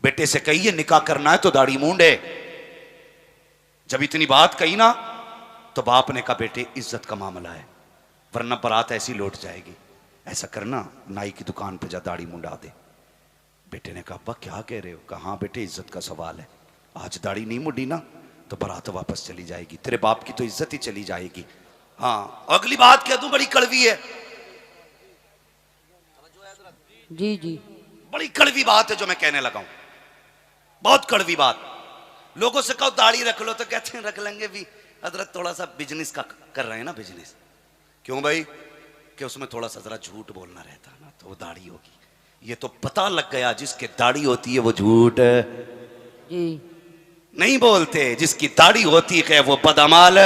बेटे से कहिए निकाह करना है तो दाढ़ी मूंडे। जब इतनी बात कही ना तो बाप ने कहा बेटे इज्जत का मामला है, वरना बारात ऐसी लौट जाएगी। ऐसा करना नाई की दुकान पे जा दाढ़ी मुंडा दे। बेटे ने कहा अब्बा क्या कह रहे हो? कहा हाँ बेटे इज्जत का सवाल है, आज दाढ़ी नहीं मुंडी ना तो बारात वापस चली जाएगी, तेरे बाप की तो इज्जत ही चली जाएगी। हाँ अगली बात कह दूं, बड़ी कड़वी है जी जी, बड़ी कड़वी बात है जो मैं कहने लगा हूं, बहुत कड़वी बात। लोगों से कहो दाढ़ी रख लो तो कहते हैं रख लेंगे भी, हजरत थोड़ा सा बिजनेस का कर रहे हैं ना बिजनेस। क्यों भाई? कि उसमें थोड़ा सा जरा झूठ बोलना रहता है ना, तो वो दाढ़ी होगी। ये तो पता लग गया जिसके दाढ़ी होती है वो झूठ जी नहीं बोलते, जिसकी दाढ़ी होती है वो बदअमाल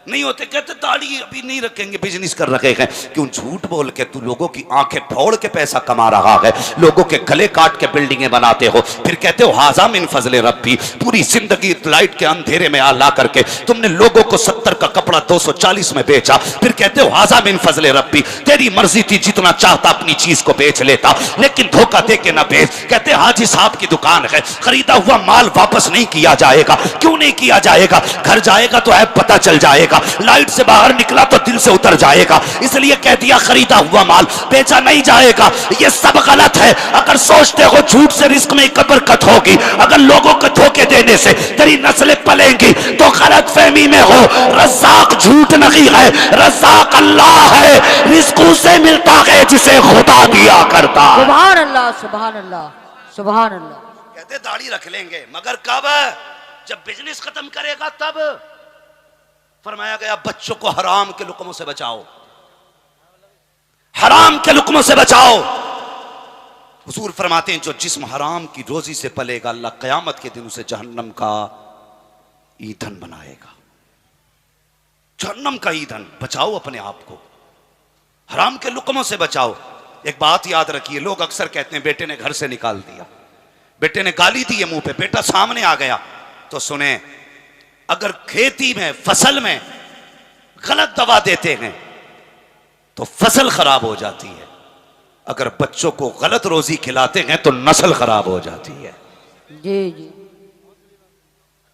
नहीं होते। कहते दाढ़ी अभी नहीं रखेंगे, बिजनेस कर रखे हैं। क्यों झूठ बोल के तू लोगों की आंखें फोड़ के पैसा कमा रहा है, लोगों के गले काट के बिल्डिंगें बनाते हो, फिर कहते हो हाजा मिन फजले रब्बी। पूरी जिंदगी लाइट के अंधेरे में ला करके तुमने लोगों को 70 का कपड़ा 240 में बेचा, फिर कहते हो हाजा मिन फजले रब्बी। तेरी मर्जी थी, जितना चाहता अपनी चीज को बेच लेता, लेकिन धोखा दे के ना बेच। कहते हाजी साहब की दुकान है, खरीदा हुआ माल वापस नहीं किया जाएगा। क्यों नहीं किया जाएगा? घर जाएगा तो है पता चल जाएगा, लाइट से बाहर निकला तो दिल से उतर जाएगा, इसलिए कह दिया खरीदा हुआ माल बेचा नहीं जाएगा। ये सब गलत है। अगर सोचते हो झूठ से रिस्क में कब्र कट होगी, अगर लोगों को धोखे देने से तेरी नस्लें पलेंगी तो गलत फहमी में हो। रज़्ज़ाक झूठ नहीं है, रज़्ज़ाक अल्लाह है, रिस्क उसे मिलता है जिसे खुदा दिया करता। सुभान अल्लाह सुभान अल्लाह सुभान अल्लाह। कहते दाढ़ी रख लेंगे मगर कब? जब बिजनेस खत्म करेगा तब। फरमाया गया बच्चों को हराम के लुकमों से बचाओ, हराम के लुकमों से बचाओ। हुजूर फरमाते हैं जो जिस्म हराम की रोजी से पलेगा, अल्लाह कयामत के दिन उसे जहन्नम का ईंधन बनाएगा। जहन्नम का ईंधन। बचाओ अपने आप को, हराम के लुकमों से बचाओ। एक बात याद रखिए, लोग अक्सर कहते हैं बेटे ने घर से निकाल दिया, बेटे ने गाली दी है मुंह पे, बेटा सामने आ गया। तो सुने, अगर खेती में फसल में गलत दवा देते हैं तो फसल खराब हो जाती है, अगर बच्चों को गलत रोजी खिलाते हैं तो नस्ल खराब हो जाती है। जी जी,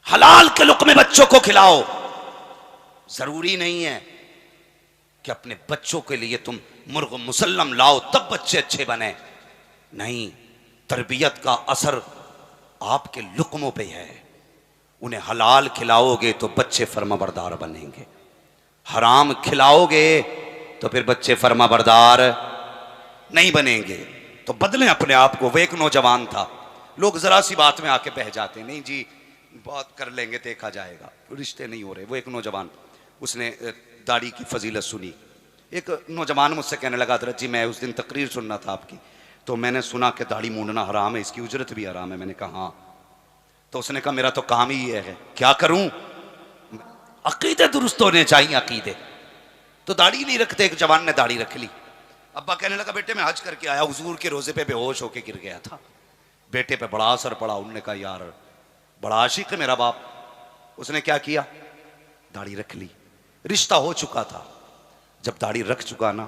हलाल के लुक़्मे बच्चों को खिलाओ। जरूरी नहीं है कि अपने बच्चों के लिए तुम मुर्ग मुसल्लम लाओ तब बच्चे अच्छे बने, नहीं, तरबियत का असर आपके लुक़्मों पे है। उन्हें हलाल खिलाओगे तो बच्चे फर्माबरदार बनेंगे, हराम खिलाओगे तो फिर बच्चे फर्माबरदार नहीं बनेंगे। तो बदलें अपने आप को। वो एक नौजवान था, लोग जरा सी बात में आके बह जाते, नहीं जी बात कर लेंगे देखा जाएगा, रिश्ते नहीं हो रहे। वो एक नौजवान, उसने दाढ़ी की फजीलत सुनी। एक नौजवान मुझसे कहने लगा हज़रत जी मैं उस दिन तकरीर सुनना था आपकी, तो मैंने सुना कि दाढ़ी मूंडना हराम है, इसकी उजरत भी हराम है। मैंने कहा हाँ। तो उसने कहा मेरा तो काम ही ये है, क्या करूं? अकीदे दुरुस्त होने चाहिए, अकीदे। तो दाढ़ी नहीं रखते, एक जवान ने दाढ़ी रख ली। अब्बा कहने लगा बेटे मैं हज करके आया, हुजूर के रोजे पे बेहोश होके गिर गया था। बेटे पे बड़ा असर पड़ा। उन्होंने कहा यार बड़ा आशिक है मेरा बाप। उसने क्या किया? दाढ़ी रख ली। रिश्ता हो चुका था, जब दाढ़ी रख चुका ना,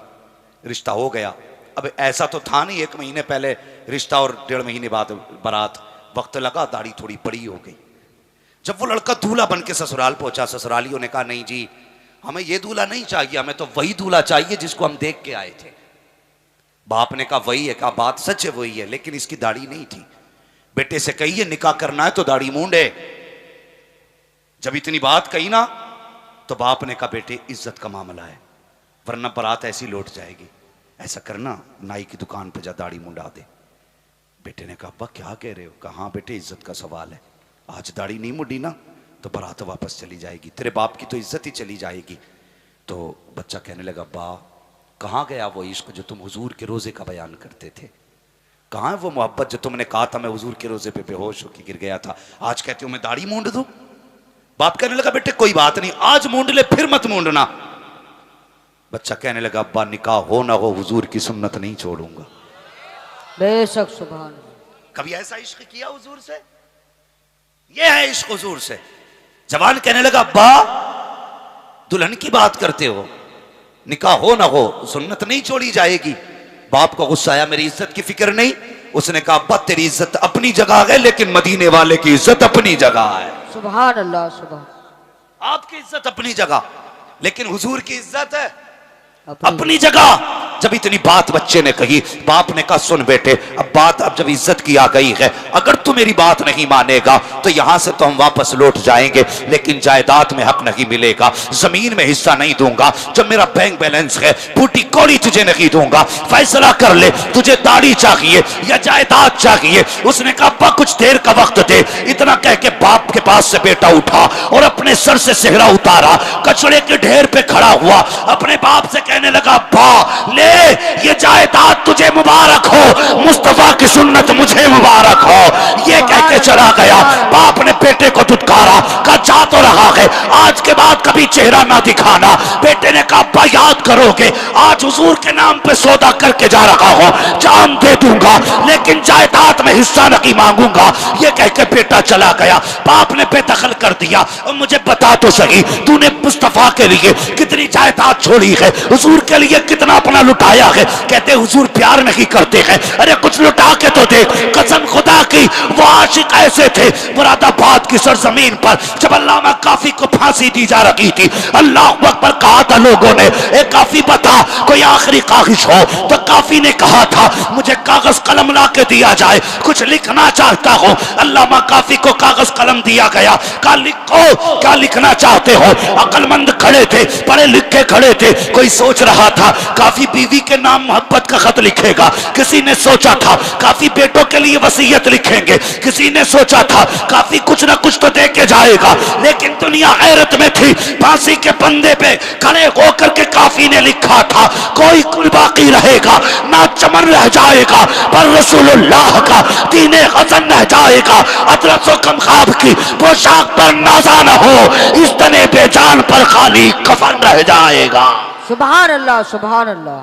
रिश्ता हो गया। अब ऐसा तो था नहीं 1 महीने पहले रिश्ता और 1.5 महीने बाद बारात, वक्त लगा, दाढ़ी थोड़ी बड़ी हो गई। जब वो लड़का दूल्हा बन के ससुराल पहुंचा, ससुरालियों ने कहा नहीं जी हमें ये दूल्हा नहीं चाहिए, हमें तो वही दूल्हा चाहिए जिसको हम देख के आए थे। बाप ने कहा वही है? कहा बात सच है वही है, लेकिन इसकी दाढ़ी नहीं थी। बेटे से कहिए निकाह करना है तो दाढ़ी मूंडे। जब इतनी बात कही ना तो बाप ने कहा बेटे इज्जत का मामला है, वरना बारात ऐसी लौट जाएगी। ऐसा करना नाई की दुकान पे जा दाढ़ी मुंडा दे। बेटे ने कहा अब्बा क्या कह रहे हो? कहा हाँ बेटे इज्जत का सवाल है, आज दाढ़ी नहीं मुड़ी ना तो बारात वापस चली जाएगी, तेरे बाप की तो इज्जत ही चली जाएगी। तो बच्चा कहने लगा अब्बा कहाँ गया वो इश्क जो तुम हुजूर के रोजे का बयान करते थे? कहाँ है वो मोहब्बत जो तुमने कहा था मैं हुजूर के रोजे पे बेहोश होकर गिर गया था, आज कहते हो मैं दाढ़ी मूंड दूं? बाप कहने लगा बेटे कोई बात नहीं, आज मूंड ले फिर मत मूंडना। बच्चा कहने लगा अब्बा निकाह हो ना हो हुजूर की सुन्नत नहीं छोड़ूंगा। बेशक सुभान। कभी ऐसा इश्क किया हुजूर से? ये है इश्क हुजूर से। जवान कहने लगा अब्बा दुल्हन की बात करते हो, निकाह हो ना हो सुन्नत नहीं छोड़ी जाएगी। बाप को गुस्सा आया, मेरी इज्जत की फिक्र नहीं, उसने कहा अब्बा तेरी इज्जत अपनी जगह है, लेकिन मदीने वाले की इज्जत अपनी जगह है। सुभान अल्लाह सुभान। आपकी इज्जत अपनी जगह, लेकिन हुजूर की इज्जत है अपनी जगह। जब इतनी बात बच्चे ने कही, बाप ने कहा सुन बेटे, अब बात अब जब इज्जत की आ गई है, अगर तू मेरी बात नहीं मानेगा तो यहां से तो हम वापस लौट जाएंगे, लेकिन जायदाद में हक नहीं मिलेगा, जमीन में हिस्सा नहीं दूंगा, जब मेरा बैंक बैलेंस है बूटी कौड़ी तुझे नहीं दूंगा, फैसला कर ले, तुझे दाढ़ी चाहिए या जायदाद चाहिए। उसने कहा अब्बा कुछ देर का वक्त दे। इतना कह के बाप के पास से बेटा उठा और अपने सर से सेहरा उतारा, कचड़े के ढेर पे खड़ा हुआ, अपने बाप से कहने लगा अब्बा ले ये जायदाद तुझे मुबारक हो, मुस्तफा की सुन्नत मुझे मुबारक हो। ये कह के चला गया। बाप ने बेटे को धुतकारा, कहा जा तो रहा है, आज के बाद कभी चेहरा ना दिखाना। बेटे ने कहा अब्बा याद करोगे, आज हुजूर के नाम पे सौदा करके जा रहा हूं, जान दे दूंगा लेकिन जायदाद में हिस्सा नहीं मांगूंगा। ये कह के बेटा चला गया। बाप ने बेदखल कर दिया। और मुझे बता तो सही, तूने मुस्तफा के लिए कितनी जायदाद छोड़ी है, हुजूर के लिए कितना अपना लुटाया है। कहते हुजूर प्यार नहीं करते हैं, अरे कुछ लुटा के तो देख। कसम खुदा की वो आशिक ऐसे थे, मुरादाबाद की सरजमीन पर जब अल्लामा काफी को फांसी दी जा रही थी, अल्लाह अकबर कहा था लोगों ने, ए काफी बता कोई आखिरी ख्वाहिश हो। तो काफी ने कहा था मुझे कागज कलम ला के दिया जाए, कुछ लिखना चाहता हूं। अल्लामा काफी को कागज कलम दिया गया, कहा लिखो क्या लिखना चाहते हो। अक्लमंद खड़े थे, पढ़े लिखे खड़े थे। कोई सोच रहा था काफी बीवी के नाम मोहब्बत का खत लिखेगा, किसी ने सोचा था काफी बेटों के लिए वसीयत लिखेंगे, किसी ने सोचा था काफी कुछ ना कुछ तो दे के जाएगा। लेकिन दुनिया हैरत में थी। फांसी के फंदे पे खड़े होकर के काफी ने लिखा था कोई कुल बाकी रहेगा ना चमन रह जाएगा, पर रसूलुल्लाह का दीने हसन रह जाएगा। अदरसो कम ख्वाब की पोशाक पर नाजा न हो, इस तने बेजान पर खाली कफन रह जाएगा। सुभान अल्लाह सुभान अल्लाह।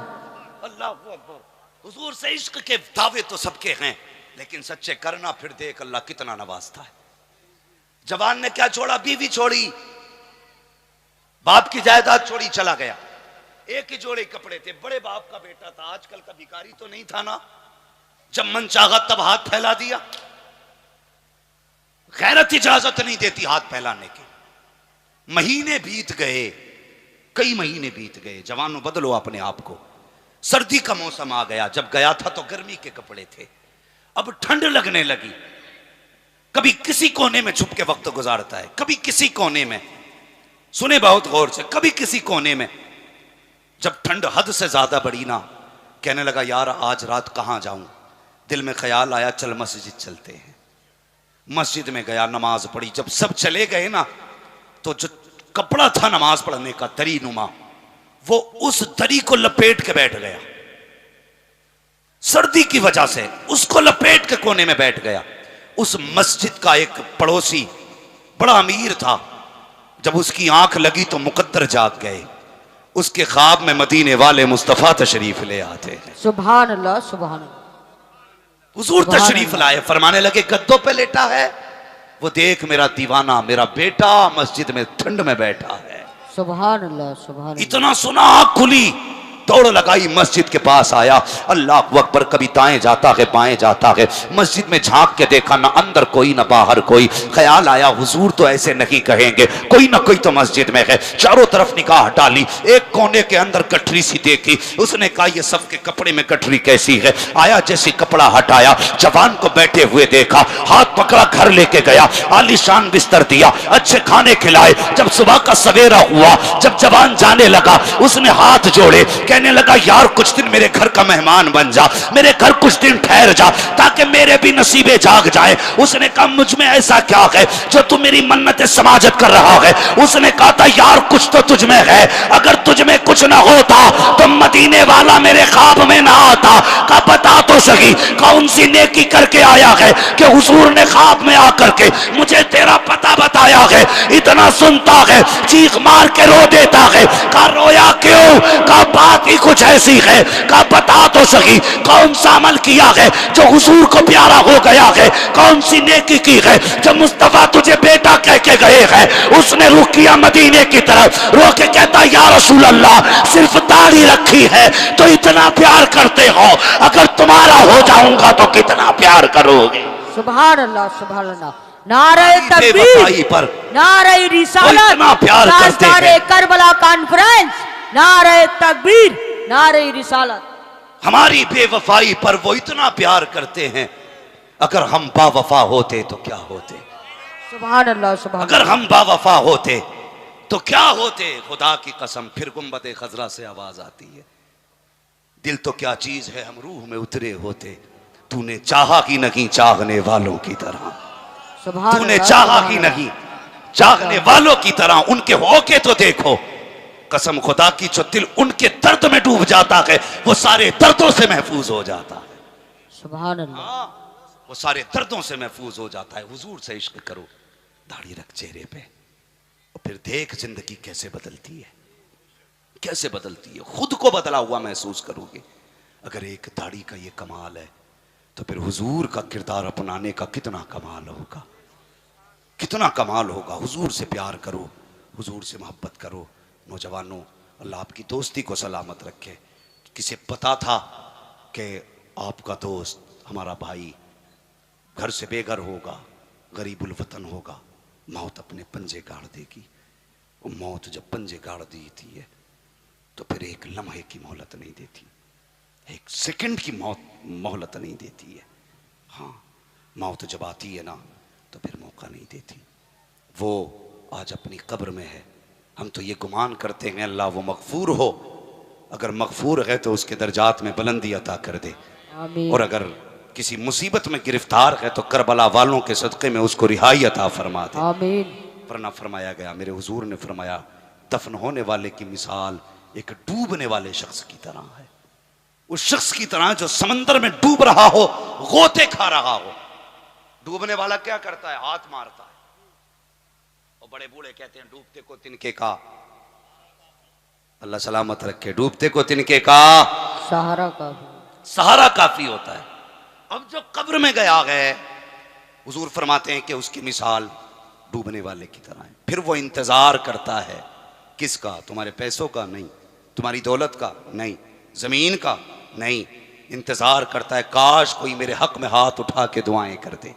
अल्लाह अकबर। हुजूर से इश्क के दावे तो सबके हैं, लेकिन सच्चे करना फिर देख अल्लाह कितना नवाजता है। जवान ने क्या छोड़ा, बीवी छोड़ी, बाप की जायदाद छोड़ी, चला गया। एक ही जोड़े कपड़े थे, बड़े बाप का बेटा था, आजकल का भिखारी तो नहीं था ना। जब मन चाहा तब हाथ फैला दिया। गैरत इजाजत नहीं देती हाथ फैलाने की। महीने बीत गए, कई महीने बीत गए। जवानों बदलो अपने आप को। सर्दी का मौसम आ गया। जब गया था तो गर्मी के कपड़े थे, अब ठंड लगने लगी। कभी किसी कोने में छुप के वक्त गुजारता है, कभी किसी कोने में, सुने बहुत गौर से, कभी किसी कोने में। जब ठंड हद से ज्यादा बढ़ी ना, कहने लगा यार आज रात कहां जाऊं। दिल में ख्याल आया चल मस्जिद चलते हैं। मस्जिद में गया, नमाज पढ़ी। जब सब चले गए ना, तो जो कपड़ा था नमाज पढ़ने का दरी नुमा, वो उस दरी को लपेट के बैठ गया। सर्दी की वजह से उसको लपेट के कोने में बैठ गया। उस मस्जिद का एक पड़ोसी बड़ा अमीर था। जब उसकी आंख लगी तो मुकद्दर जाग गए। उसके ख्वाब में मदीने वाले मुस्तफा तशरीफ ले आते हैं। सुभान अल्लाह सुभान अल्लाह। हुजूर तशरीफ लाए, फरमाने लगे गद्दों पे लेटा है, वो देख मेरा दीवाना, मेरा बेटा मस्जिद में ठंड में बैठा है। सुभान अल्लाह सुभान अल्लाह। इतना सुना आंख खुली, दौड़ लगाई, मस्जिद के पास आया। अल्लाह अकबर, कभी दाएं जाता है बाएं जाता है। मस्जिद में झांक के देखा, ना अंदर कोई ना बाहर कोई। ख्याल आया हुजूर तो ऐसे नहीं कहेंगे, कोई ना कोई तो मस्जिद में है। चारों तरफ निगाह डाली, एक कोने के अंदर गठरी सी देखी। उसने कहा ये सब के कपड़े में गठरी कैसी है। आया, जैसी कपड़ा हटाया, जवान को बैठे हुए देखा, हाथ पकड़ा, घर लेके गया, आलीशान बिस्तर दिया, अच्छे खाने खिलाए। जब सुबह का सवेरा हुआ, जब जवान जाने लगा, उसने हाथ जोड़े, कहने लगा यार कुछ दिन मेरे घर का मेहमान बन जा, मेरे घर कुछ दिन ठहर जा, ताकि मेरे भी नसीबे जाग जाए। उसने कहा मुझ में ऐसा क्या है जो तू मेरी मन्नतें समाजत कर रहा है। उसने कहा था यार कुछ तो तुझ में है, अगर तुझ में कुछ ना होता तो मदीने वाला मेरे ख्वाब में ना आता। का बता तो सही कौन सी नेकी करके आया है कि हुजूर ने ख्वाब में आकर के मुझे तेरा पता बताया है। इतना सुनता है, चीख मार के रो देता है। का रोया क्यों? का बात की कुछ ऐसी है, का बता तो सही कौन सा अमल किया है जो हुजूर को प्यारा हो गया है, कौन सी नेकी की है जो मुस्तफा तुझे बेटा कह के गए हैं। उसने रुख किया मदीने की तरफ, रो के कहता या रसूल अल्लाह सिर्फ दाढ़ी रखी है तो इतना प्यार करते हो, अगर तुम्हारा हो जाऊंगा तो कितना प्यार करोगे। सुभान अल्लाह सुभान अल्लाह। नारे बेवफाई तकबीर, पर नारे रिसालत, इतना प्यार करते हैं। करबला कॉन्फ्रेंस, नारे तकबीर, नारे रिसालत। हमारी बेवफाई पर वो इतना प्यार करते हैं, अगर हम बावफा होते तो क्या होते। सुभान अल्लाह सुभान। अगर हम बावफा होते तो क्या होते। खुदा की कसम फिर गुंबद खजरा से आवाज आती है, दिल तो क्या चीज है हम रूह में उतरे होते, तूने चाहा कि नहीं चाहने वालों की तरह, तूने चाहा कि नहीं चाहने वालों की तरह, उनके होके तो देखो। कसम खुदा की जो दिल उनके दर्द में डूब जाता है वो सारे दर्दों से महफूज हो जाता है। सुभान अल्लाह। वो सारे दर्दों से महफूज हो जाता है। हुजूर से इश्क करो, दाढ़ी रख चेहरे पे, और फिर देख जिंदगी कैसे बदलती है, कैसे बदलती है। खुद को बदला हुआ महसूस करोगे। अगर एक दाढ़ी का ये कमाल है तो फिर हुजूर का किरदार अपनाने का कितना कमाल होगा, कितना कमाल होगा। हुजूर से प्यार करो, हुजूर से मोहब्बत करो। नौजवानों, अल्लाह आपकी दोस्ती को सलामत रखे। किसे पता था कि आपका दोस्त हमारा भाई घर से बेघर होगा, गरीबुल वतन होगा, मौत अपने पंजे गाड़ देगी। वो मौत जब पंजे गाड़ देती है तो फिर एक लम्हे की मोहलत नहीं देती, एक सेकंड की मोहलत नहीं देती है। हाँ, मौत जब आती है ना तो फिर मौका नहीं देती। वो आज अपनी कब्र में है। हम तो ये गुमान करते हैं अल्लाह वो मगफूर हो, अगर मगफूर है तो उसके दर्जात में बुलंदी अता कर दे। आमीन। और अगर किसी मुसीबत में गिरफ्तार है तो करबला वालों के सदक़े में उसको रिहाई अता फरमा दे। आमीन। वरना फरमाया गया, मेरे हुजूर ने फरमाया, दफन होने वाले की मिसाल एक डूबने वाले शख्स की तरह है। उस शख्स की तरह जो समंदर में डूब रहा हो, गोते खा रहा हो। डूबने वाला क्या करता है? हाथ मारता है। और बड़े बूढ़े कहते हैं डूबते को तिनके का, अल्लाह सलामत रखे, डूबते को तिनके का सहारा काफी, सहारा काफी होता है। अब जो कब्र में गया है, हुजूर फरमाते हैं कि उसकी मिसाल डूबने वाले की तरह है। फिर वो इंतजार करता है, किसका? तुम्हारे पैसों का नहीं, तुम्हारी दौलत का नहीं, जमीन का नहीं। इंतजार करता है काश कोई मेरे हक में हाथ उठा के दुआएं कर दे,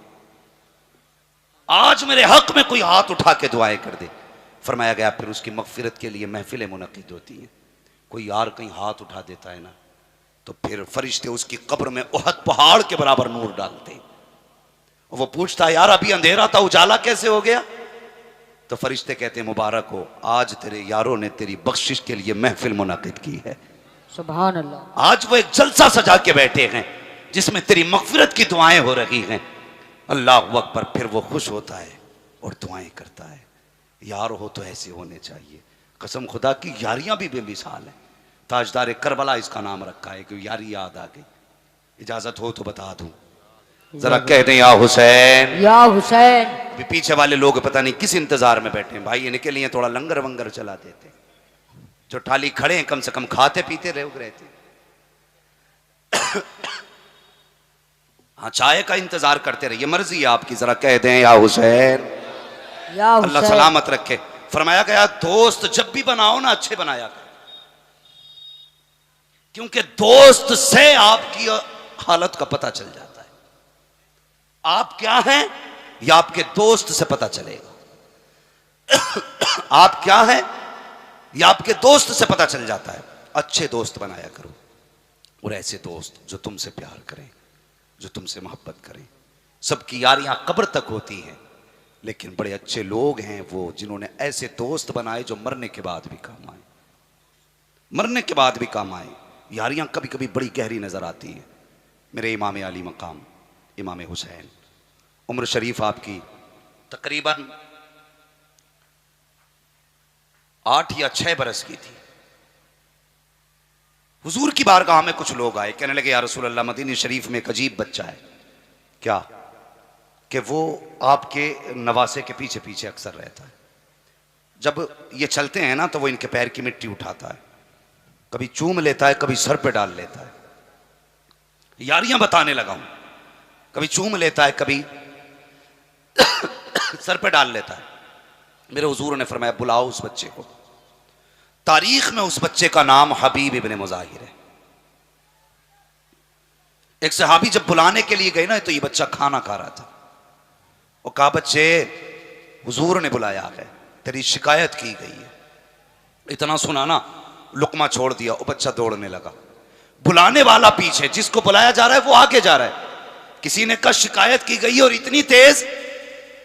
आज मेरे हक में कोई हाथ उठा के दुआएं कर दे। फरमाया गया फिर उसकी मगफिरत के लिए महफिलें मुनक़िद होती हैं। कोई यार कहीं हाथ उठा देता है ना तो फिर फरिश्ते उसकी कब्र में उहद पहाड़ के बराबर नूर डालते हैं। वो पूछता है यार अभी अंधेरा था, उजाला कैसे हो गया? तो फरिश्ते कहते हैं मुबारक हो, आज तेरे यारों ने तेरी बख्शिश के लिए महफिल मुनक़िद की है। सुभान अल्लाह। आज वो एक जलसा सजा के बैठे हैं जिसमें तेरी मगफिरत की दुआएं हो रही हैं। अल्लाह अकबर। फिर वो खुश होता है और दुआएं करता है। यार हो तो ऐसे होने चाहिए। कसम खुदा की यारियां भी बेमिसाल है। ताजदार करबला इसका नाम रखा है कि यारी याद आ गई। इजाजत हो तो बता दूं, जरा कह दें या हुसैन, या हुसैन। अभी पीछे वाले लोग पता नहीं किस इंतजार में बैठे हैं। भाई इनके लिए थोड़ा लंगर वंगर चला देते, जो थाली खड़े हैं कम से कम खाते पीते रहते। हाँ, चाय का इंतजार करते रहिए, मर्जी है आपकी। जरा कह दें या हुसैन, या हुसैन। अल्लाह सलामत रखे। फरमाया गया दोस्त जब भी बनाओ ना अच्छे बनाया कर, क्योंकि दोस्त से आपकी हालत का पता चल जाता है। आप क्या हैं यह आपके दोस्त से पता चलेगा। आप क्या हैं यह आपके दोस्त से पता चल जाता है। अच्छे दोस्त बनाया करो, और ऐसे दोस्त जो तुमसे प्यार करें, जो तुमसे मोहब्बत करें। सबकी यारियां कब्र तक होती हैं, लेकिन बड़े अच्छे लोग हैं वो जिन्होंने ऐसे दोस्त बनाए जो मरने के बाद भी काम आए, मरने के बाद भी काम आए। यारियां कभी कभी बड़ी गहरी नजर आती हैं। मेरे इमाम अली मकाम इमाम हुसैन, उम्र शरीफ आपकी तकरीबन 8 या 6 बरस की थी। हुजूर की बारगाह में कुछ लोग आए, कहने लगे या रसूल अल्लाह, मदीने शरीफ में एक अजीब बच्चा है। क्या? कि वो आपके नवासे के पीछे पीछे अक्सर रहता है। जब ये चलते हैं ना तो वो इनके पैर की मिट्टी उठाता है, कभी चूम लेता है, कभी सर पे डाल लेता है। यारियां बताने लगा हूं, कभी चूम लेता है, कभी सर पे डाल लेता है। मेरे हुजूर ने फरमाया बुलाओ उस बच्चे को। तारीख में उस बच्चे का नाम हबीब इब्ने मुज़ाहिर है। एक सहाबी जब बुलाने के लिए गए ना, तो ये बच्चा खाना खा रहा था। वो कहा बच्चे, हुजूर ने बुलाया है, तेरी शिकायत की गई है। इतना सुना ना, लुकमा छोड़ दिया, वो बच्चा दौड़ने लगा। बुलाने वाला पीछे, जिसको बुलाया जा रहा है वो आगे जा रहा है। किसी ने कहा शिकायत की गई, और इतनी तेज।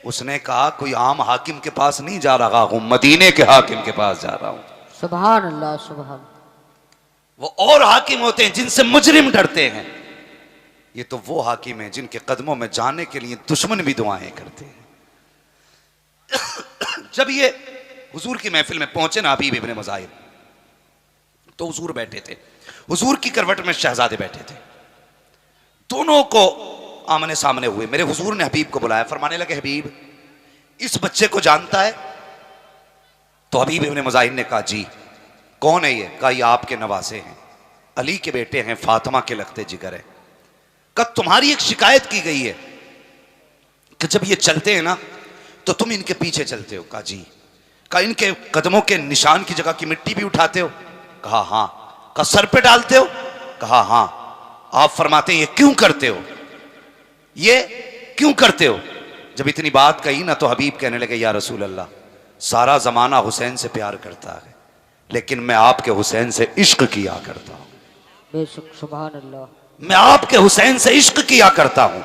उसने कहा कोई आम हाकिम के पास नहीं जा रहा हूं, मदीने के हाकिम के पास जा रहा हूं। सुभान अल्लाह, सुभान। वो और हाकिम होते हैं जिनसे मुजरिम डरते हैं, ये तो वो हाकिम हैं जिनके कदमों में जाने के लिए दुश्मन भी दुआएं करते हैं। जब ये हुजूर की महफिल में पहुंचे ना हबीब इब्ने मुज़ाहिर, तो हुजूर बैठे थे, हुजूर की करवट में शहजादे बैठे थे। दोनों को आमने सामने हुए। मेरे हुजूर ने हबीब को बुलाया, फरमाने लगे हबीब इस बच्चे को जानता है? तो हबीब इब्ने मुज़ाहिर ने कहा जी। कौन है ये? कहा ये आपके नवासे हैं, अली के बेटे हैं, फातिमा के लगते जिगर है। कहा तुम्हारी एक शिकायत की गई है कि जब ये चलते हैं ना तो तुम इनके पीछे चलते हो। कहा जी। कहा इनके कदमों के निशान की जगह की मिट्टी भी उठाते हो? कहा हाँ। कहा सर पे डालते हो? कहा हाँ। आप फरमाते हैं ये क्यों करते हो, ये क्यों करते हो? जब इतनी बात कही ना, तो हबीब कहने लगे या रसूल अल्लाह, सारा जमाना हुसैन से प्यार करता है, लेकिन मैं आपके हुसैन से इश्क किया करता हूं। बेशक, सुभान अल्लाह। मैं आपके हुसैन से इश्क किया करता हूं।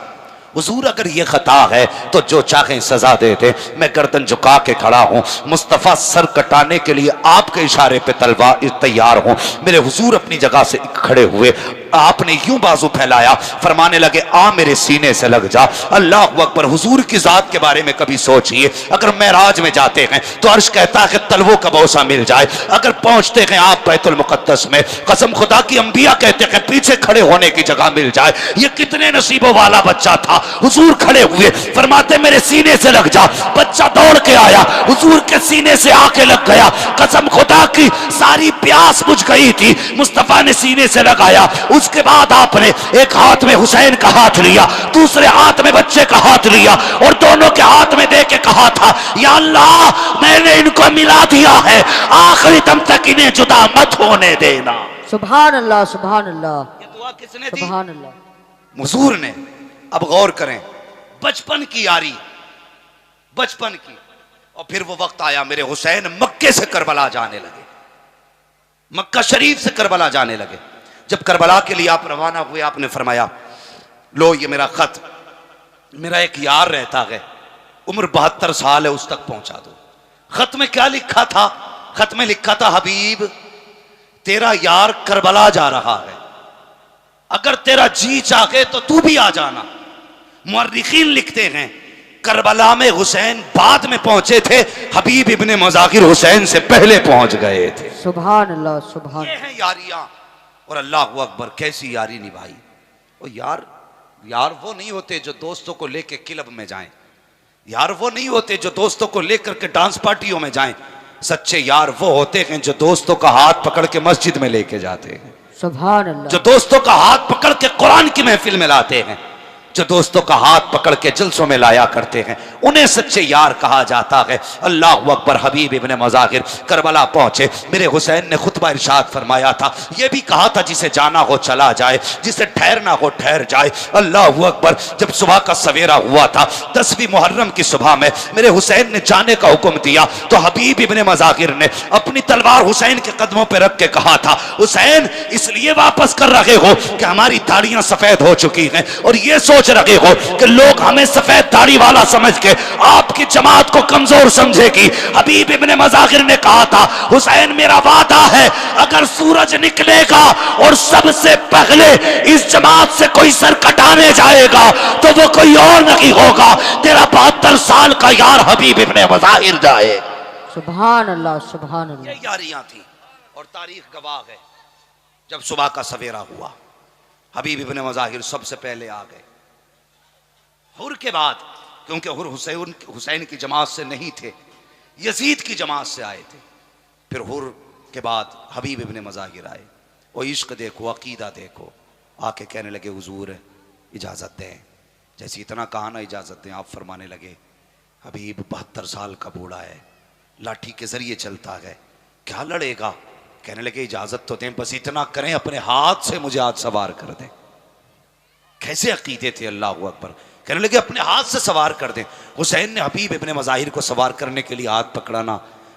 हुजूर अगर ये खता है तो जो चाहे सजा दे दे, मैं गर्दन झुका के खड़ा हूं। मुस्तफा सर कटाने के लिए आपके इशारे पे तलवार तैयार हूं। मेरे हुजूर अपनी जगह से खड़े हुए, आपने यूं बाजू फैलाया, फरमाने लगे आ मेरे सीने से लग जा। अल्लाह अकबर। हुजूर की जात के बारे में कभी सोचिए, अगर मेराज में जाते हैं तो अर्श कहता है कि तलवों का बोसा मिल जाए। अगर पहुंचते हैं आप बैतुल मुकद्दस में, कसम खुदा की अंबिया कहते हैं पीछे खड़े होने की जगह मिल जाए। ये कितने नसीबों वाला बच्चा था। हुजूर खड़े हुए, फरमाते मेरे सीने से लग जा। बच्चा दौड़ के आया, हुजूर के सीने से आके लग गया। कसम खुदा की सारी प्यास बुझ गई थी, मुस्तफा ने सीने से लगाया। उसके बाद आपने एक हाथ में हुसैन का हाथ लिया, दूसरे हाथ में बच्चे का हाथ लिया, और दोनों के हाथ में दे के कहा था या अल्लाह मैंने इनको मिला दिया है, आखिरी दम तक इन्हें जुदा मत होने देना। सुभान अल्लाह, सुभान अल्लाह। ये दुआ किसने दी? सुभान अल्लाह, हुजूर ने। अब गौर करें, बचपन की यारी, बचपन की। और फिर वो वक्त आया, मेरे हुसैन मक्के से करबला जाने लगे, मक्का शरीफ से करबला जाने लगे। जब करबला के लिए आप रवाना हुए, आपने फरमाया लो ये मेरा खत, मेरा एक यार रहता है, उम्र 72 साल है, उस तक पहुंचा दो। खत में क्या लिखा था? खत में लिखा था हबीब तेरा यार करबला जा रहा है, अगर तेरा जी चाहे तो तू भी आ जाना। मुअर्रिखीन लिखते हैं करबला में हुसैन बाद में पहुंचे थे, हबीब इब्ने मुज़ाहिर हुसैन से पहले पहुंच गए थे। सुभान अल्लाह, सुभान। ये है यारियां। और अल्लाह अकबर, कैसी यारी निभाई। और यार वो नहीं होते जो दोस्तों को लेके क्लब में जाएं, यार वो नहीं होते जो दोस्तों को लेकर के डांस पार्टियों में जाएं। सच्चे यार वो होते हैं जो दोस्तों का हाथ पकड़ के मस्जिद में लेके जाते हैं, सुभान अल्लाह। जो दोस्तों का हाथ पकड़ के कुरान की महफिल में लाते हैं, जो दोस्तों का हाथ पकड़ के जलसों में लाया करते हैं, उन्हें सच्चे यार कहा जाता है। अल्लाह अकबर। हबीब इब्ने मुज़ाहिर करबला पहुंचे। मेरे हुसैन ने खुतबा इरशाद फरमाया था, यह भी कहा था जिसे जाना हो चला जाए, जिसे ठहरना हो ठहर जाए। अल्लाह अकबर। जब सुबह का सवेरा हुआ था, 10वीं मुहर्रम की सुबह में मेरे हुसैन ने जाने का हुक्म दिया, तो हबीब इब्ने मुज़ाहिर ने अपनी तलवार हुसैन के कदमों पर रख के कहा था, हुसैन इसलिए वापस कर रहे हो कि हमारी दाढ़ियां सफेद हो चुकी हैं, और ये सोच रहे हो कि लोग हमें सफेद दाढ़ी वाला समझ के आपकी जमात को कमजोर समझेगी। हबीब इब्ने मुज़ाहिर ने कहा था, हुसैन मेरा वादा है अगर सूरज निकलेगा और सबसे पहले इस जमात से कोई सर कटाने जाएगा तो वो कोई और नहीं होगा, तेरा 72 साल का यार हबीब इब्ने मुज़ाहिर जाए। सुभान अल्लाह, सुभान अल्लाह। ये यारियां थी और तारीख गवाह है। जब सुबह का सवेरा हुआ, हबीब इब्ने मुज़ाहिर सबसे पहले आ गए। हुर के बाद, क्योंकि हुर हुसैन की जमात से नहीं थे, यजीद की जमात से आए थे। फिर हुर के बाद हबीब इब्ने मज़ाहिर आए। वो इश्क देखो, अकीदा देखो। आके कहने लगे हुजूर इजाज़त दें। जैसे इतना कहा ना इजाज़त दें, आप फरमाने लगे हबीब 72 साल का बूढ़ा है, लाठी के जरिए चलता है, क्या लड़ेगा। कहने लगे इजाज़त तो दें, बस इतना करें अपने हाथ से मुझे आज सवार कर दें। कैसे अकीदे थे, अल्लाह अकबर। कहने लगे अपने हाथ से सवार कर दें। हुसैन ने हबीब इब्ने मज़ाहिर को सवार करने के लिए हाथ पकड़ा ना।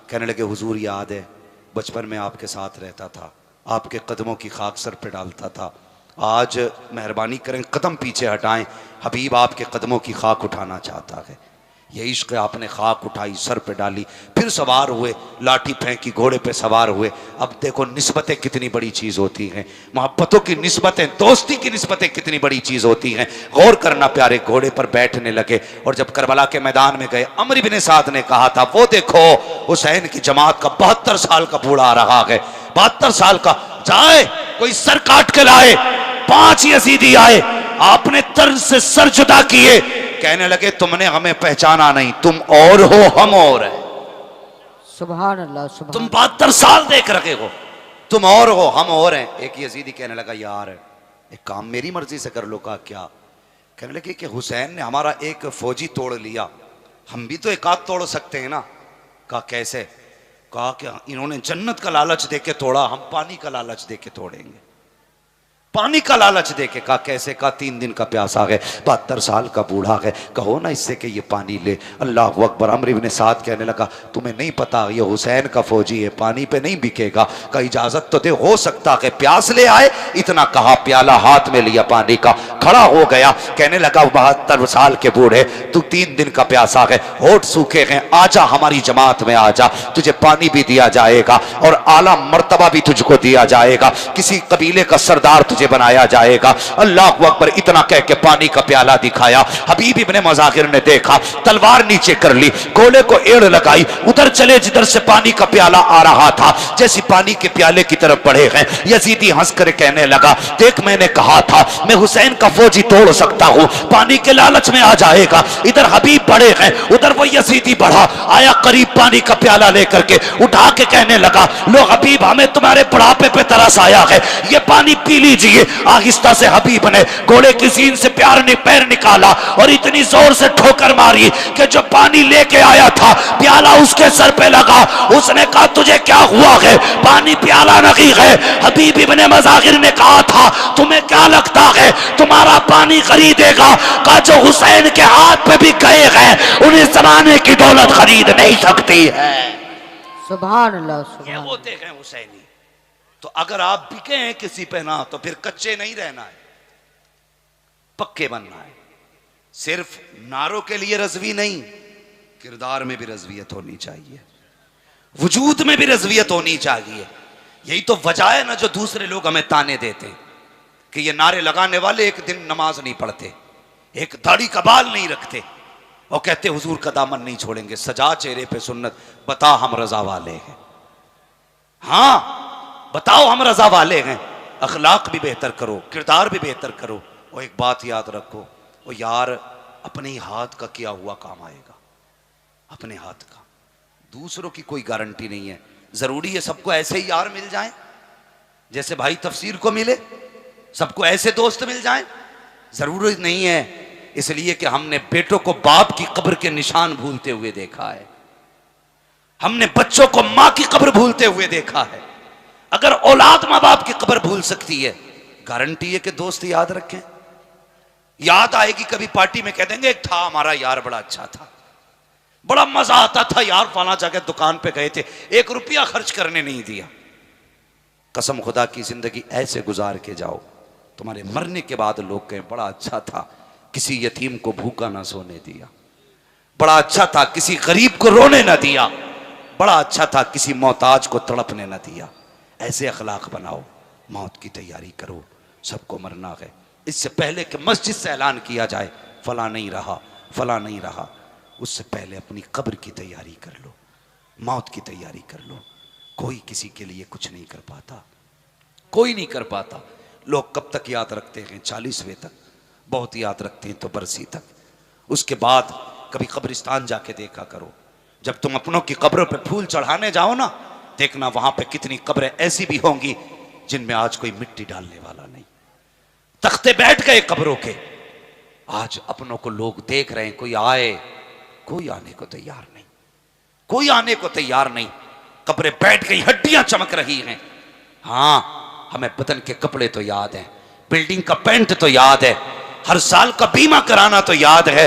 कहने लगे हुजूर याद है बचपन में आपके साथ रहता था, आपके कदमों की खाक सर पे डालता था, आज मेहरबानी करें कदम पीछे हटाएं, हबीब आपके कदमों की खाक उठाना चाहता है। ये इश्क आपने खाक उठाई, सर पे डाली, फिर सवार हुए, लाठी फेंकी, घोड़े पे सवार हुए। अब देखो निस्बतें कितनी बड़ी चीज़ होती हैं, मोहब्बतों की निस्बतें, दोस्ती की निस्बतें कितनी बड़ी चीज़ होती हैं। गौर करना प्यारे, घोड़े पर बैठने लगे और जब करबला के मैदान में गए, अमर इब्ने साद ने कहा था वो देखो हुसैन की जमात का 72 साल का बूढ़ा आ रहा है, 72 साल का, जाए कोई सर काट के लाए। 5 यजीदी आए, आपने तर्ज से सर जुदा किए। कहने लगे तुमने हमें पहचाना नहीं, तुम और हो हम और हैं। सुभान अल्लाह, सुभान। तुम 72 साल देख रखे हो, तुम और हो हम और हैं। एक यजीदी कहने लगा यार एक काम मेरी मर्जी से कर लो। कहा क्या। कहने लगे कि हुसैन ने हमारा एक फौजी तोड़ लिया, हम भी तो एक आध तोड़ सकते हैं ना। कहा कैसे। कहा कि इन्होंने जन्नत का लालच देके तोड़ा, हम पानी का लालच देके तोड़ेंगे, पानी का लालच देके। कहा कैसे। कहा 3 दिन का प्यासा है, 72 साल का बूढ़ा है, कहो ना इससे कि ये पानी ले। अल्लाह अकबर। अमर इब्ने साद कहने लगा तुम्हें नहीं पता ये हुसैन का फौजी है, पानी पे नहीं बिकेगा। का इजाजत तो दे, हो सकता है प्यास ले आए। इतना कहा, प्याला हाथ में लिया पानी का, खड़ा हो गया। कहने लगा 72 साल के बूढ़े तू 3 दिन का प्यासा है, होठ सूखे हैं, आजा हमारी जमात में आजा, तुझे पानी भी दिया जाएगा और आला मर्तबा भी तुझको दिया जाएगा, किसी कबीले का सरदार तुझे बनाया जाएगा। अल्लाह अकबर। इतना कह के पानी का प्याला दिखाया। हबीब इब्ने मज़ाहिर ने देखा, तलवार नीचे कर ली, घोड़े को एड़ लगाई, उधर चले जिधर से पानी का प्याला आ रहा था। जैसे पानी के प्याले की तरफ बढ़े हैं, यजीदी हंस कर कहने लगा देख मैंने कहा था मैं हुसैन का फौजी तोड़ सकता हूं, पानी के लालच में आ जाएगा। इधर हबीब बढ़े हैं, उधर वो यजीदी बढ़ा, आया करीब, पानी का प्याला लेकर के उठा के कहने लगा लो हबीब हमें तुम्हारे बुढ़ापे पे तरस आया है, ये पानी पी लीजिए। आहिस्ता से हबीब ने घोड़े की सीन से पैर निकाला और इतनी जोर से ठोकर मारी कि जो पानी लेके आया था प्याला उसके सर पे लगा। उसने कहा तुझे क्या हुआ है, पानी प्याला नहीं है। हबीब इब्ने मज़ाहिर ने कहा था तुम्हें क्या लगता है तुम्हारा पानी खरीदेगा। कहा जो हुसैन के हाथ पे भी गए हैं उन्हें जमाने की दौलत खरीद नहीं सकती है। सुभान अल्लाह, ये सुभान। होते हैं हुसैनी। तो अगर आप बिके हैं किसी पे ना, तो फिर कच्चे नहीं रहना है, पक्के बनना है। सिर्फ नारों के लिए रज़वी नहीं, किरदार में भी रज़वियत होनी चाहिए, वजूद में भी रज़वियत होनी चाहिए। यही तो वजह है ना जो दूसरे लोग हमें ताने देते हैं कि ये नारे लगाने वाले एक दिन नमाज नहीं पढ़ते, एक दाढ़ी का बाल नहीं रखते और कहते हुजूर का दामन नहीं छोड़ेंगे, सजा चेहरे पे सुन्नत, बता हम रजा वाले हैं। हाँ बताओ हम रजा वाले हैं, अखलाक भी बेहतर करो, किरदार भी बेहतर करो। और एक बात याद रखो, वो यार अपने ही हाथ का किया हुआ काम आएगा, अपने हाथ का, दूसरों की कोई गारंटी नहीं है। जरूरी है सबको ऐसे ही यार मिल जाए जैसे भाई तफसीर को मिले, सबको ऐसे दोस्त मिल जाए, जरूरी नहीं है। इसलिए कि हमने बेटों को बाप की कब्र के निशान भूलते हुए देखा है, हमने बच्चों को मां की कब्र भूलते हुए देखा है। अगर औलाद मां बाप की कब्र भूल सकती है, गारंटी है कि दोस्त याद रखें। याद आएगी कभी पार्टी में, कह देंगे एक था हमारा यार बड़ा अच्छा था, बड़ा मजा आता था यार, फला जगह दुकान पे गए थे, 1 रुपया खर्च करने नहीं दिया। कसम खुदा की जिंदगी ऐसे गुजार के जाओ, तुम्हारे मरने के बाद लोग कहें बड़ा अच्छा था, किसी यतीम को भूखा ना सोने दिया, बड़ा अच्छा था किसी गरीब को रोने ना दिया, बड़ा अच्छा था किसी मोहताज को तड़पने ना दिया। ऐसे अखलाक बनाओ, मौत की तैयारी करो, सबको मरना है। इससे पहले कि मस्जिद से ऐलान किया जाए फला नहीं रहा, फला नहीं रहा, उससे पहले अपनी कब्र की तैयारी कर लो, मौत की तैयारी कर लो। कोई किसी के लिए कुछ नहीं कर पाता, कोई नहीं कर पाता। लोग कब तक याद रखते हैं? 40वें तक, बहुत याद रखते हैं तो बरसी तक। उसके बाद कभी कब्रिस्तान जाके देखा करो, जब तुम अपनों की कब्रों पे फूल चढ़ाने जाओ ना, देखना वहां पे कितनी कब्रें ऐसी भी होंगी जिनमें आज कोई मिट्टी डालने वाला नहीं, तख्ते बैठ गए कब्रों के। आज अपनों को लोग देख रहे हैं, कोई आए, कोई आने को तैयार नहीं, कोई आने को तैयार नहीं। कब्रें बैठ गई, हड्डियां चमक रही हैं। हाँ, हमें बदन के कपड़े तो याद है, बिल्डिंग का पेंट तो याद है, हर साल का बीमा कराना तो याद है,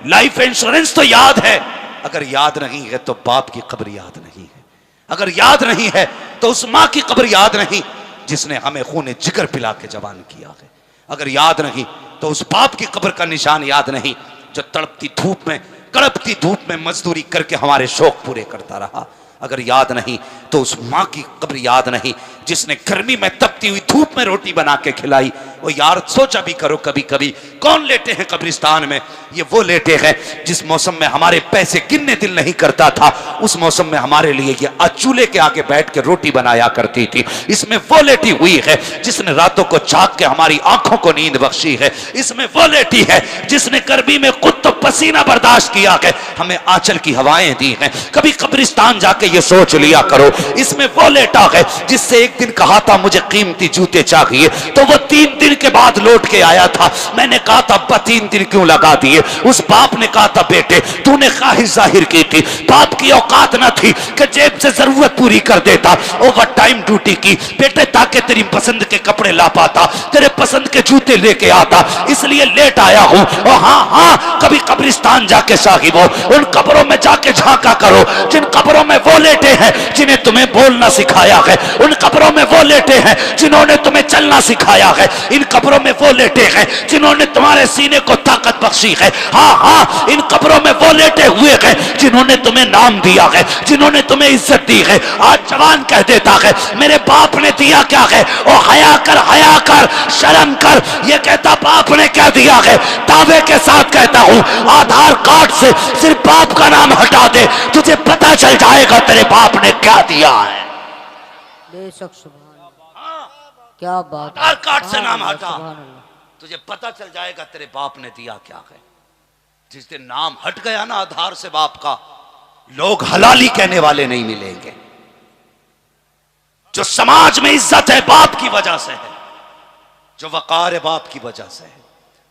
लाइफ इंश्योरेंस तो याद है। अगर याद नहीं है तो बाप की कब्र याद नहीं है, अगर याद नहीं है तो उस मां की कब्र याद नहीं जिसने हमें खून जिगर पिला के जवान किया है, अगर याद नहीं तो उस बाप की कब्र का निशान याद नहीं जो तड़पती धूप में, कड़पती धूप में मजदूरी करके हमारे शौक पूरे करता रहा, अगर याद नहीं तो उस मां की कब्र याद नहीं जिसने गर्मी में तपती हुई धूप में रोटी बना के खिलाई। वो यार सोचा भी करो कभी कभी, कौन लेटे हैं कब्रिस्तान में? ये वो लेटे हैं जिस मौसम में हमारे पैसे गिनने दिल नहीं करता था, उस मौसम में हमारे लिए ये चूल्हे के आगे बैठ के रोटी बनाया करती थी। इसमें वो लेटी हुई है जिसने रातों को जाग के हमारी आंखों को नींद बख्शी है। इसमें वो लेटी है जिसने गर्मी में खुद तो पसीना बर्दाश्त किया है, हमें आंचल की हवाएं दी हैं। कभी कब्रिस्तान जाके ये सोच लिया करो। इसमें वो लेटा है जिससे एक दिन कहा था मुझे कीमती जूते चाहिए, तो वो 3 दिन के बाद लौट के आया था। मैंने कहा था अब्बा 3 दिन क्यों लगा दिए? उस बाप ने कहा था बेटे तूने ख्वाहिश जाहिर की थी, बाप की औकात न थी कि जेब से जरूरत पूरी कर देता, ओवर टाइम ड्यूटी की बेटे ताकि तेरी पसंद के कपड़े ला पाता, तेरे पसंद के जूते लेके आता, इसलिए लेट आया हूं। और हाँ हाँ, कभी कब्रिस्तान जाके साहिबो उन कब्रों में जाके झांका करो जिन कब्रों में वो लेटे हैं जिन्हें तुम्हें बोलना सिखाया है, उन कब्रों में वो लेटे हैं जिन्होंने तुम्हें चलना सिखाया है, इन कब्रों में वो लेटे हैं जिन्होंने तुम्हारे सीने को ताकत बख्शी है। हाँ हाँ, इन कब्रों में वो लेटे हुए हैं जिन्होंने तुम्हें नाम दिया है, जिन्होंने तुम्हें इज्जत दी है। आज जवान कह देता है मेरे बाप ने दिया क्या है, ओ हया कर शर्म कर। ये कहता बाप ने क्या दिया है, दावे के साथ कहता हूं आधार कार्ड से सिर्फ बाप का नाम हटा दे, तुझे पता चल जाएगा तेरे बाप ने क्या दिया है। बेशक सुभान, क्या बात, आधार कार्ड से नाम हटा, सुभान अल्लाह। तुझे पता चल जाएगा तेरे बाप ने दिया क्या है। जिस दिन नाम हट गया ना आधार से बाप का, लोग हलाली कहने वाले नहीं मिलेंगे। जो समाज में इज्जत है बाप की वजह से है, जो वकार है बाप की वजह से है।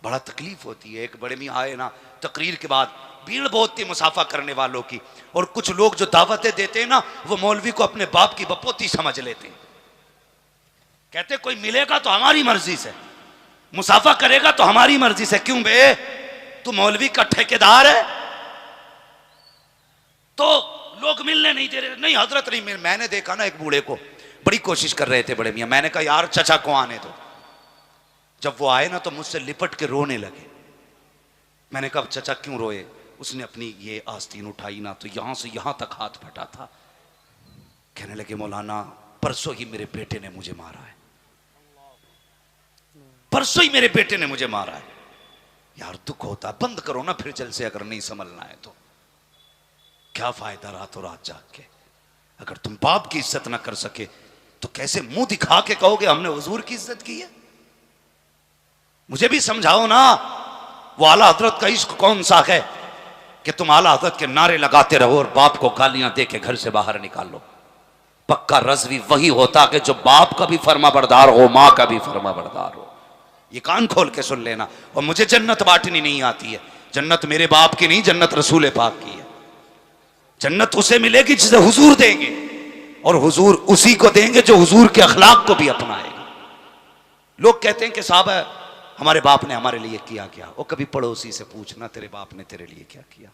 बड़ा तकलीफ होती है। एक बड़े मियां आए ना तकरीर के बाद, भीड़ बहुत थी मुसाफा करने वालों की, और कुछ लोग जो दावतें देते हैं ना वो मौलवी को अपने बाप की बपोती समझ लेते हैं। कहते कोई मिलेगा तो हमारी मर्जी से, मुसाफा करेगा तो हमारी मर्जी से। क्यों बे, तू मौलवी का ठेकेदार है? तो लोग मिलने नहीं दे रहे। नहीं हजरत नहीं मिल। मैंने देखा ना एक बूढ़े को, बड़ी कोशिश कर रहे थे बड़े मियां, मैंने कहा यार चचा को आने दो। जब वो आए ना तो मुझसे लिपट के रोने लगे। मैंने कहा चचा क्यों रोए? उसने अपनी ये आस्तीन उठाई ना तो यहां से यहां तक हाथ फटा था। कहने लगे मौलाना परसों ही मेरे बेटे ने मुझे मारा है, परसों ही मेरे बेटे ने मुझे मारा है। यार दुख होता है, बंद करो ना फिर जल से, अगर नहीं संभलना है तो। क्या फायदा रातों रात जाग के? अगर तुम बाप की इज्जत ना कर सके तो कैसे मुंह दिखा के कहोगे हमने हुजूर की इज्जत की है? मुझे भी समझाओ ना, वो आला हजरत का इश्क कौन सा है कि तुम आला हजरत के नारे लगाते रहो और बाप को गालियां दे के घर से बाहर निकाल लो। पक्का रज़वी वही होता कि जो बाप का भी फर्मा बरदार हो, मां का भी फर्मा बरदार हो। ये कान खोल के सुन लेना। और मुझे जन्नत बांटनी नहीं आती है। जन्नत मेरे बाप की नहीं, जन्नत रसूल पाक की है। जन्नत उसे मिलेगी जिसे हुजूर देंगे, और हुजूर उसी को देंगे जो हुजूर के अखलाक को भी अपनाएगा। लोग कहते हैं कि साहब हमारे बाप ने हमारे लिए किया क्या? वो कभी पड़ोसी से पूछना तेरे बाप ने तेरे लिए क्या किया।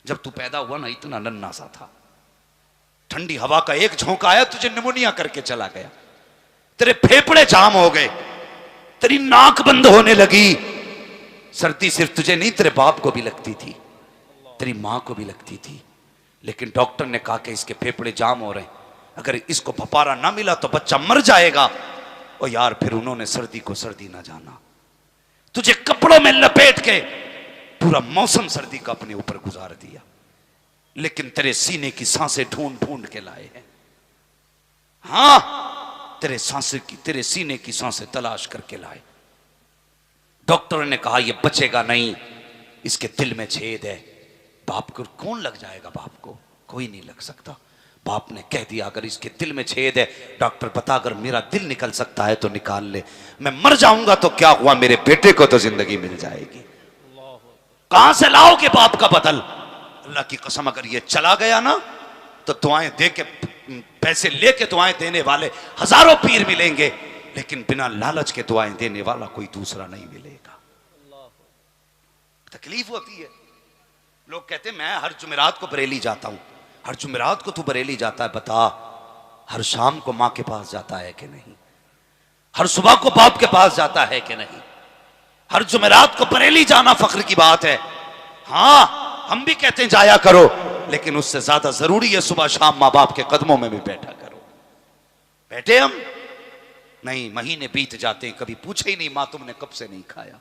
जब तू पैदा हुआ ना इतना नन्हा सा था, ठंडी हवा का एक झोंका आया तुझे निमोनिया करके चला गया, तेरे फेफड़े जाम हो गए, तेरी नाक बंद होने लगी। सर्दी सिर्फ तुझे नहीं तेरे बाप को भी लगती थी, तेरी मां को भी लगती थी। लेकिन डॉक्टर ने कहा कि इसके फेफड़े जाम हो रहे हैं, अगर इसको भपारा ना मिला तो बच्चा मर जाएगा। और यार फिर उन्होंने सर्दी को सर्दी ना जाना, तुझे कपड़ों में लपेट के पूरा मौसम सर्दी का अपने ऊपर गुजार दिया। लेकिन तेरे सीने की सांसें ढूंढ ढूंढ के लाए हैं। हाँ, तेरे सीने की सांसें तलाश करके लाए। डॉक्टर ने कहा ये बचेगा नहीं, इसके दिल में छेद है। बाप को कौन लग जाएगा? बाप को कोई नहीं लग सकता। बाप ने कह दिया अगर इसके दिल में छेद है, डॉक्टर बता अगर मेरा दिल निकल सकता है तो निकाल ले, मैं मर जाऊंगा तो क्या हुआ, मेरे बेटे को तो जिंदगी मिल जाएगी। कहां से लाओगे बाप का बदल? अल्लाह की कसम अगर ये चला गया ना तो दुआएं दे के, पैसे लेके दुआएं देने वाले हजारों पीर मिलेंगे, लेकिन बिना लालच के दुआएं देने वाला कोई दूसरा नहीं मिलेगा। तकलीफ होती है। लोग कहते हैं मैं हर जुमेरात को बरेली जाता हूं। हर जुमेरात को तू बरेली जाता है, बता हर शाम को मां के पास जाता है कि नहीं? हर सुबह को बाप के पास जाता है कि नहीं? हर जुमेरात को बरेली जाना फख्र की बात है। हां हम भी कहते हैं जाया करो, लेकिन उससे ज्यादा जरूरी है सुबह शाम मां बाप के कदमों में भी बैठा करो। बैठे हम नहीं, महीने बीत जाते हैं, कभी पूछे ही नहीं मां तुमने कब से नहीं खाया।